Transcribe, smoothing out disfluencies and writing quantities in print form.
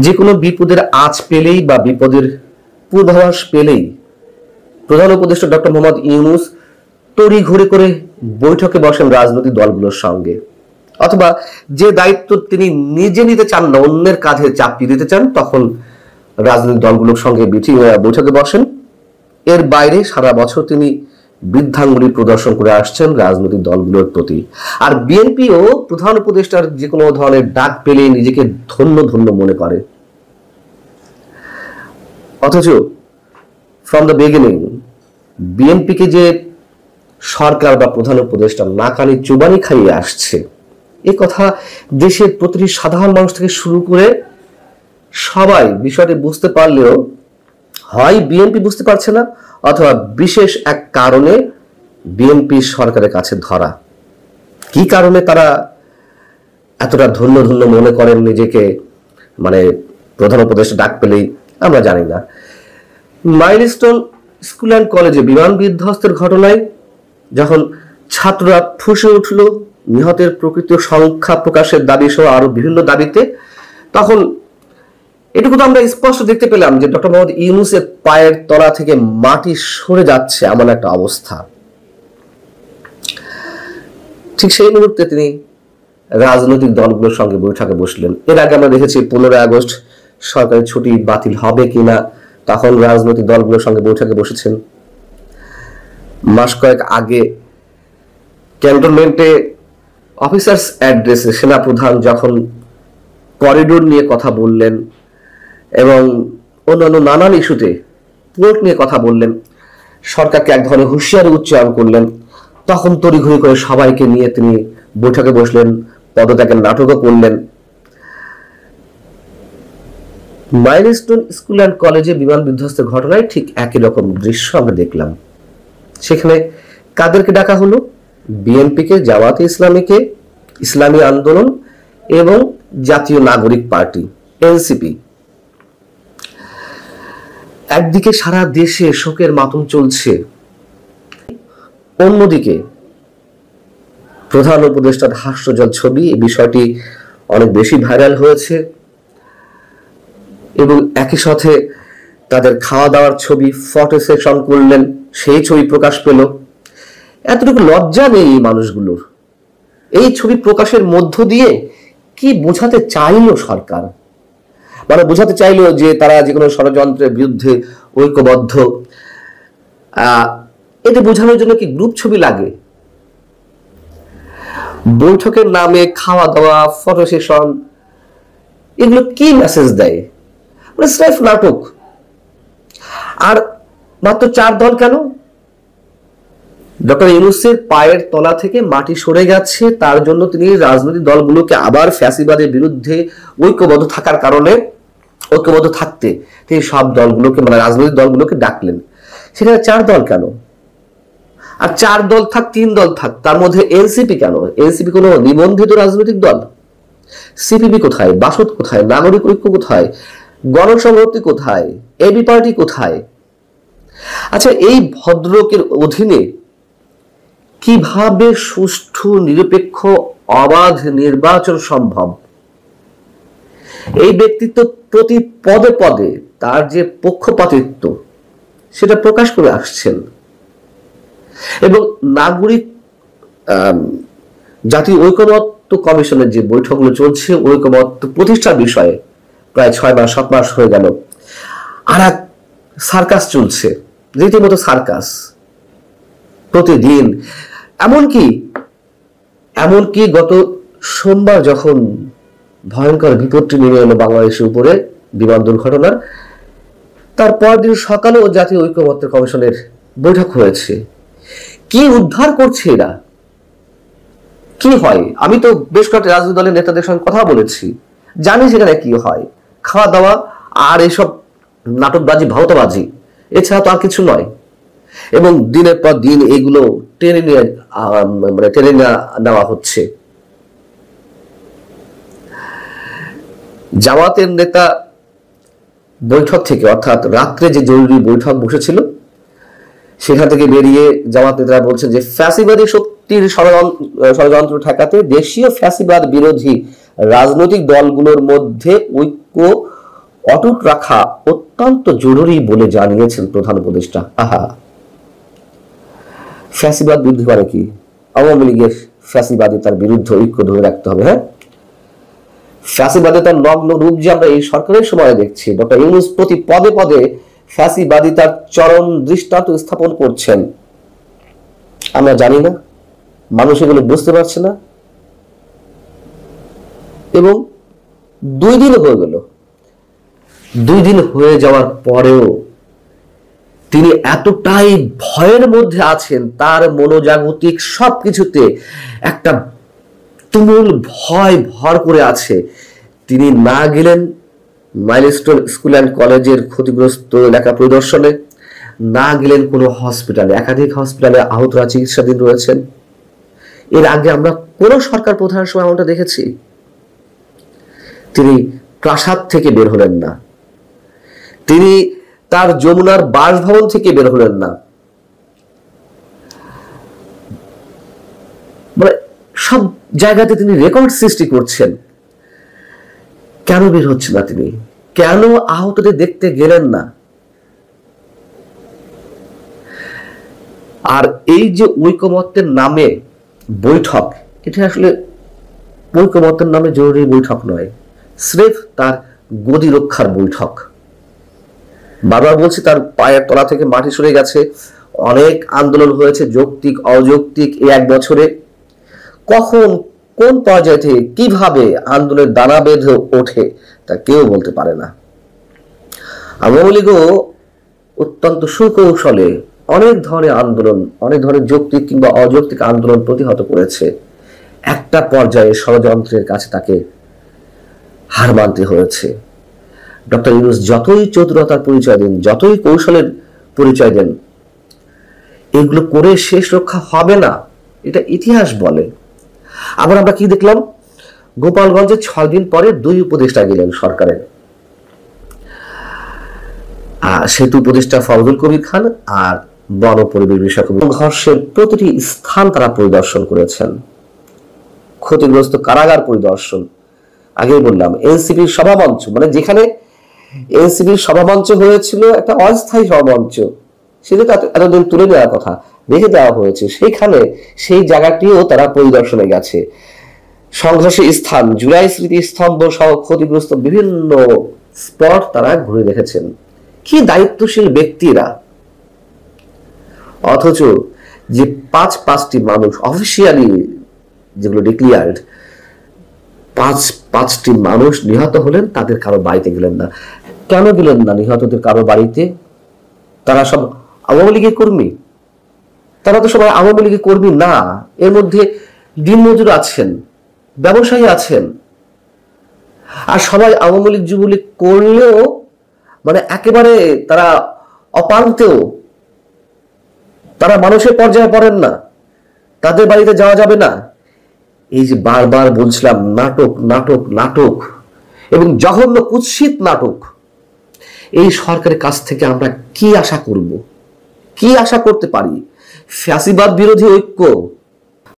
যে কোনো বিপদের আঁচ পেলেই বা বিপদের পূর্বাভাস পেলেই প্রধান উপদেষ্টা ডক্টর মোহাম্মদ ইউনূস তড়িঘড়ি করে বৈঠকে বসেন রাজনৈতিক দলগুলোর সঙ্গে, অথবা যে দায়িত্ব তিনি নিজে নিতে চান না, অন্যের কাঁধে চাপিয়ে দিতে চান, তখন রাজনৈতিক দলগুলোর সঙ্গে বৈঠকে বসেন। এর বাইরে সারা বছর তিনি বৃদ্ধাঙ্গুলি প্রদর্শন করে আসছেন রাজনৈতিক দলগুলোর প্রতি। আর বিএনপিও প্রধান উপদেষ্টার যে কোনো ধরনের ডাক পেলে নিজেকে ধন্য ধন্য মনে করে। অথচ ফ্রম দ্য বিগিনিং বিএনপিকে যে সরকার বা প্রধান উপদেষ্টা নাকানি চুবানি খাইয়ে আসছে, এ কথা দেশের প্রতিটি সাধারণ মানুষ থেকে শুরু করে সবাই বিষয়টি বুঝতে পারলেও হয় বিএনপি বুঝতে পারছে না, অথবা বিশেষ এক কারণে বিএনপি সরকারের কাছে ধরা। কি কারণে তারা এতটা ধন্য ধন্য মনে করেন নিজেকে, মানে প্রধান উপদেষ্টা ডাক পেলেই, আমরা জানি না। মাইলস্টোন স্কুল অ্যান্ড কলেজে বিমান বিধ্বস্তের ঘটনায় যখন ছাত্ররা ফুঁসে উঠল নিহতের প্রকৃত সংখ্যা প্রকাশের দাবি সহ আরো বিভিন্ন দাবিতে, তখন এটুকু তো আমরা স্পষ্ট দেখতে পেলাম যে ডক্টর মোহাম্মদ ইউনূসের পায়ের তলা থেকে মাটি সরে যাচ্ছে এমন একটা অবস্থা। ঠিক সেই মুহূর্তে তিনি রাজনৈতিক দলগুলোর সঙ্গে বৈঠকে বসলেন। এর আগে আমরা দেখেছি 15 আগস্ট সরকারি ছুটি বাতিল হবে কিনা, তখন রাজনৈতিক দলগুলোর সঙ্গে বৈঠকে বসেছেন। মাস কয়েক আগে ক্যান্টনমেন্টে অফিসার্স অ্যাড্রেসে সেনাপ্রধান যখন করিডোর নিয়ে কথা বললেন এবং অন্যান্য নানান ইস্যুতে পোর্ট নিয়ে কথা বললেন, সরকারকে এক ধরনের হুঁশিয়ারি উচ্চারণ করলেন, তখন তড়িঘড়ি করে সবাইকে নিয়ে তিনি বৈঠকে বসলেন, পদত্যাগের নাটকও করলেন। মাইলস্টোন স্কুল অ্যান্ড কলেজে বিমান বিধ্বস্তের ঘটনায় ঠিক একই রকম দৃশ্য আমরা দেখলাম। সেখানে কাদেরকে ডাকা হলো? বিএনপিকে, জামাতে ইসলামীকে, ইসলামী আন্দোলন এবং জাতীয় নাগরিক পার্টি এনসিপি। একদিকে সারা দেশে শোকের মাতম চলছে, অন্যদিকে প্রধান উপদেষ্টার হাস্যজ্জ্বল ছবি, এই বিষয়টি অনেক বেশি ভাইরাল হয়েছে এবং একই সাথে তাদের খাওয়া দাওয়ার ছবি ফটো সেশন করলেন, সেই ছবি প্রকাশ পেল। এতটুকু লজ্জা নেই এই মানুষগুলোর। এই ছবি প্রকাশের মধ্য দিয়ে কি বোঝাতে চাইলো সরকার? মানে বোঝাতে চাইলো যে তারা যে কোনো ষড়যন্ত্রের বিরুদ্ধে ঐক্যবদ্ধ। এটা বোঝানোর জন্য কি গ্রুপ ছবি লাগে? বৈঠকের নামে খাওয়া দাওয়া, ফটো সেশন, এগুলো কি মেসেজ দেয়? স্রেফ নাটক। আর মাত্র 4 দল কেন? ডক্টর ইউনূসের পায়ের তলা থেকে মাটি সরে গেছে, তার জন্য তিনি রাজনৈতিক দলগুলোকে আবার ফ্যাসিবাদের বিরুদ্ধে ঐক্যবদ্ধ থাকার কারণে, ঐক্যবদ্ধ থাকতে তিনি সব দলগুলোকে, মানে রাজনৈতিক দলগুলোকে ডাকলেন। সেখানে 4 দল কেন? আর 4 দল থাক, 3 দল থাক, তার মধ্যে এনসিপি কেন? এনসিপি কোনো নিবন্ধিত রাজনৈতিক দল? সিপিবি কোথায়? বাসদ কোথায়? নাগরিক ঐক্য কোথায়? গণসংহতি কোথায়? এবি পার্টি কোথায়? আচ্ছা, এই ভদ্রলোকের অধীনে কিভাবে সুষ্ঠু, নিরপেক্ষ, অবাধ নির্বাচন সম্ভব? এই ব্যক্তিত্ব প্রতি পদে পদে তার যে পক্ষপাতিত্ব সেটা প্রকাশ করে আসছেন। এবং নাগরিক জাতীয় ঐকমত্য কমিশনের যে বৈঠকগুলো চলছে, ঐকমত্য প্রতিষ্ঠার বিষয়ে প্রায় 6 মাস 7 মাস হয়ে গেল, আর এক সার্কাস চলছে, রীতিমতো সার্কাস প্রতিদিন। এমনকি গত সোমবার যখন ভয়ঙ্কর বিপদটি নেমে এলো বাংলাদেশের উপরে বিমান দুর্ঘটনার, তার পরদিন সকালেও জাতীয় ঐকমত্য কমিশনের বৈঠক হয়েছে। কি উদ্ধার করছে এরা? কি হয়? আমি তো বেশ কয়েকটা রাজনৈতিক দলের নেতাদের সঙ্গে কথা বলেছি, জানি সেখানে কি হয়। খাওয়া দাওয়া আর এইসব নাটকবাজি, ভাওতাবাজি, এছাড়া তো আর কিছু নয়। এবং দিনের পর দিন এগুলো টেনে নেওয়া হচ্ছে। জামাতের নেতা বৈঠক থেকে, অর্থাৎ রাত্রে যে জরুরি বৈঠক বসেছিল, সেখান থেকে বেরিয়ে জামাত নেতারা বলছেন যে ফ্যাসিবাদী শক্তির ষড়যন্ত্র ঠেকাতে দেশীয় ফ্যাসিবাদ বিরোধী রাজনৈতিক দলগুলোর মধ্যে ঐক্য অটুট রাখা অত্যন্ত জরুরি বলে জানিয়েছেন প্রধান উপদেষ্টা। ফ্যাসিবাদ বিরোধী মানে কি? আওয়ামী লীগের ফ্যাসিবাদিতার বিরুদ্ধে ঐক্য ধরে রাখতে হবে। হ্যাঁ, ফ্যাসিবাদিতার নগ্ন রূপ যে আমরা এই সরকারের সময় দেখছি, ডক্টর ইউনূস প্রতি পদে পদে ফ্যাসিবাদিতার চরম দৃষ্টান্ত স্থাপন করছেন। আমরা জানি না, মানুষ এগুলো বুঝতে পারছে না। এবং 2 দিন হয়ে গেল, 2 দিন হয়ে যাওয়ার পরেও তিনি এতটাই ভয়ের মধ্যে আছেন, তার মনোজাগতিক সবকিছুতে একটা তুমুল ভয় ভর করে আছে। তিনি না গেলেন মাইলস্টোন স্কুল অ্যান্ড কলেজের ক্ষতিগ্রস্ত এলাকা পরিদর্শনে, না গেলেন কোনো হসপিটালে। একাধিক হসপিটালে আহতরা চিকিৎসাধীন রয়েছেন। এর আগে আমরা কোন সরকার প্রধানের সময় এমনটা দেখেছি? তিনি প্রাসাদ থেকে বের হলেন না, তিনি তার যমুনার বাসভবন থেকে বের হলেন না। মানে সব জায়গাতে তিনি রেকর্ড সৃষ্টি করছেন। কেন বের হচ্ছে না তিনি? কেন আহতদের দেখতে গেলেন না? আর এই যে ঐকমত্যের নামে বৈঠক, এটা আসলে ঐকমত্যের নামে জরুরি বৈঠক নয়, স্রেফ তার গদি রক্ষার বৈঠক। বারবার বলছি, তার পায়ের তলা থেকে মাটি সরে গেছে। অনেক আন্দোলন হয়েছে, যৌক্তিক অযৌক্তিক, এই 1 বছরে। কখন কোন পর্যায়ে থেকে কিভাবে আন্দোলনের দানা বেঁধে ওঠে তা কেউ বলতে পারে না। আওয়ামী লীগও অত্যন্ত সুকৌশলে অনেক ধরনের আন্দোলন, অনেক ধরনের যৌক্তিক কিংবা অযৌক্তিক আন্দোলন প্রতিহত করেছে। একটা পর্যায়ে ষড়যন্ত্রের কাছে তাকে হার মানতে হয়েছে। ডক্টর ইউনূস যতই চতুরতার পরিচয় দেন, যতই কৌশলের পরিচয় দেন, এগুলো করে শেষ রক্ষা হবে না, এটা ইতিহাস বলে। আবার আমরা কি দেখলাম? গোপালগঞ্জে 6 দিন পরে 2 উপদেষ্টা গেলেন সরকারের। সেতু উপদেষ্টা ফজলুল কবির খান আর বন পরিবেশ বিষয়ক সংঘর্ষের প্রতিটি স্থান তারা পরিদর্শন করেছেন। ক্ষতিগ্রস্ত কারাগার পরিদর্শন, আগেই বললাম। এনসিপির সভামঞ্চ, মানে যেখানে এনসিপির সভামঞ্চ হয়েছিল একটা অস্থায়ী সভামঞ্চ, সেটা এতদিন তুলে দেওয়ার কথা, রেখে দেওয়া হয়েছে, সেইখানে সেই জায়গাটিও তারা পরিদর্শনে গেছে। সংঘর্ষের স্থান, জুলাই স্মৃতিস্তম্ভ সহ ক্ষতিগ্রস্ত বিভিন্ন স্পট তারা ঘুরে দেখেছেন। কি দায়িত্বশীল ব্যক্তিরা! অথচ যে 5টি মানুষ অফিসিয়ালি যেগুলো ডিক্লিয়ার্ড, 5টি মানুষ নিহত হলেন, তাদের কারো বাড়িতে গেলেন না। কেন গেলেন না নিহতদের কারো বাড়িতে? তারা সব আওয়ামী লীগের কর্মী? তারা তো সবাই আওয়ামী লীগের কর্মী না। এর মধ্যে দিনমজুর আছেন, ব্যবসায়ী আছেন। আর সবাই আওয়ামী লীগ যুবলীগ করলেও মানে একেবারে তারা অপান্তেও, তারা মানুষের পর্যায়ে পড়েন না, তাদের বাড়িতে যাওয়া যাবে না। এই যে বারবার বলছিলাম, নাটক নাটক নাটক এবং জঘন্য কুৎসিত নাটক। এই সরকারের কাছ থেকে আমরা কি আশা করব? কি আশা করতে পারি? ফ্যাসিবাদ বিরোধী ঐক্য,